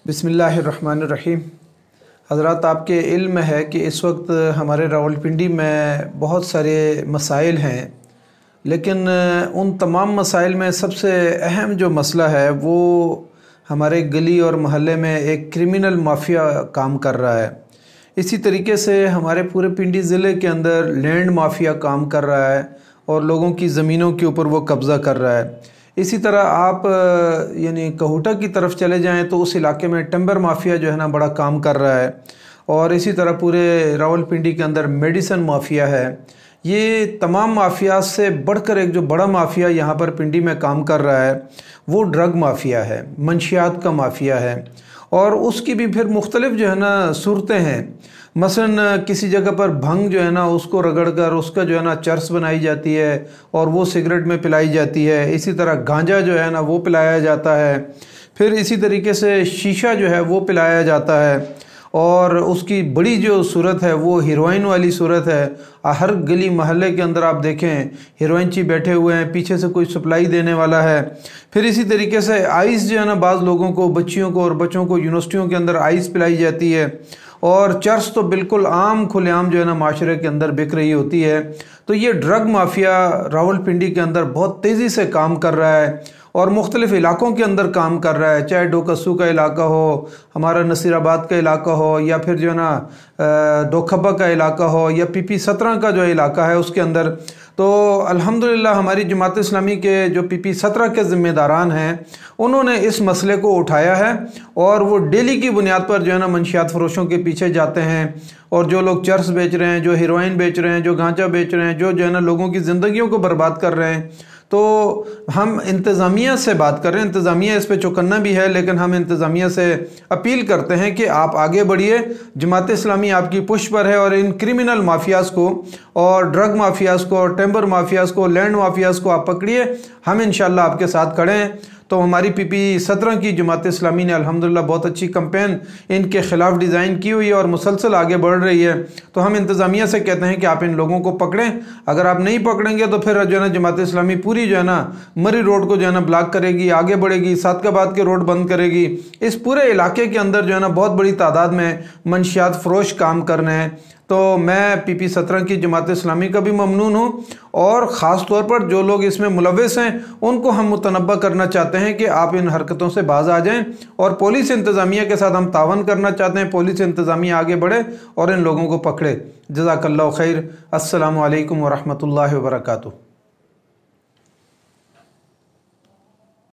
बिस्मिल्लाहिर्रहमानिर्रहीम। हज़रात, आपके इल्म है कि इस वक्त हमारे रावलपिंडी में बहुत सारे मसाइल हैं, लेकिन उन तमाम मसाइल में सबसे अहम जो मसला है वो हमारे गली और महल्ले में एक क्रिमिनल माफिया काम कर रहा है। इसी तरीके से हमारे पूरे पिंडी ज़िले के अंदर लैंड माफिया काम कर रहा है और लोगों की ज़मीनों के ऊपर वो कब्ज़ा कर रहा है। इसी तरह आप यानी कहूटा की तरफ चले जाएं तो उस इलाके में टिम्बर माफिया जो है ना बड़ा काम कर रहा है। और इसी तरह पूरे रावलपिंडी के अंदर मेडिसन माफिया है। ये तमाम माफिया से बढ़कर एक जो बड़ा माफिया यहाँ पर पिंडी में काम कर रहा है वो ड्रग माफिया है, मंशियात का माफिया है। और उसकी भी फिर मुख्तलिफ जो है ना सूरतें हैं। मसलन किसी जगह पर भंग जो है ना उसको रगड़ कर उसका जो है ना चर्स बनाई जाती है और वो सिगरेट में पिलाई जाती है। इसी तरह गांजा जो है ना वो पिलाया जाता है। फिर इसी तरीके से शीशा जो है वो पिलाया जाता है। और उसकी बड़ी जो सूरत है वो हीरोइन वाली सूरत है। हर गली महल्ले के अंदर आप देखें हीरोइनची बैठे हुए हैं, पीछे से कोई सप्लाई देने वाला है। फिर इसी तरीके से आइस जो है ना बाज़ लोगों को, बच्चियों को और बच्चों को यूनिवर्सिटियों के अंदर आइस पिलाई जाती है। और चर्च तो बिल्कुल आम खुलेआम जो है ना माशरे के अंदर बिक रही होती है। तो ये ड्रग माफिया रावलपिंडी के अंदर बहुत तेज़ी से काम कर रहा है और मुख्तलिफ़ इलाकों के अंदर काम कर रहा है, चाहे डोकस्सू का इलाका हो, हमारा नसीराबाद का इलाका हो, या फिर जो है ना डोखब्बा का इलाका हो, या PP 17 का जो इलाका है उसके अंदर। तो अल्हम्दुलिल्लाह हमारी जमात इस्लामी के जो PP 17 के ज़िम्मेदारान हैं उन्होंने इस मसले को उठाया है और वो डेली की बुनियाद पर जो है ना मंशियात फ़रोशों के पीछे जाते हैं। और जो लोग चर्स बेच रहे हैं, जो हीरोइन बेच रहे हैं, जो गांजा बेच रहे हैं, जो है ना लोगों की ज़िंदगियों को बर्बाद कर रहे हैं, तो हम इंतज़ामिया से बात कर रहे हैं। इंतज़ामिया इस पे चौकन्ना भी है, लेकिन हम इंतज़ामिया से अपील करते हैं कि आप आगे बढ़िए। जमात इस्लामी आपकी पुश पर है और इन क्रिमिनल माफियाज़ को और ड्रग माफियाज़ को और टेम्बर माफियाज़ को, लैंड माफियाज़ को आप पकड़िए। हम इंशाल्लाह आपके साथ खड़े हैं। तो हमारी PP 17 की जमात इस्लामी ने अल्हम्दुलिल्लाह बहुत अच्छी कैंपेन इनके ख़िलाफ़ डिज़ाइन की हुई है और मुसलसल आगे बढ़ रही है। तो हम इंतज़ामिया से कहते हैं कि आप इन लोगों को पकड़ें। अगर आप नहीं पकड़ेंगे तो फिर जो है ना जमात इस्लामी पूरी जो है ना मरी रोड को जो है ना ब्लॉक करेगी, आगे बढ़ेगी, सादकाबाद के रोड बंद करेगी। इस पूरे इलाके के अंदर जो है ना बहुत बड़ी तादाद में मंशियात फ़रोश काम करने हैं। तो मैं PP 17 की जमात इस्लामी का भी ममनून हूँ और ख़ास तौर पर जो लोग इसमें मुलव्वस हैं उनको हम मुतनब्बा करना चाहते हैं कि आप इन हरकतों से बाज आ जाएं। और पुलिस इंतज़ामिया के साथ हम तावन करना चाहते हैं। पुलिस इंतज़ामिया आगे बढ़े और इन लोगों को पकड़े। जज़ाकल्लाहु खैर। अस्सलामु अलैकुम व रहमतुल्लाहि व बरकातुहू।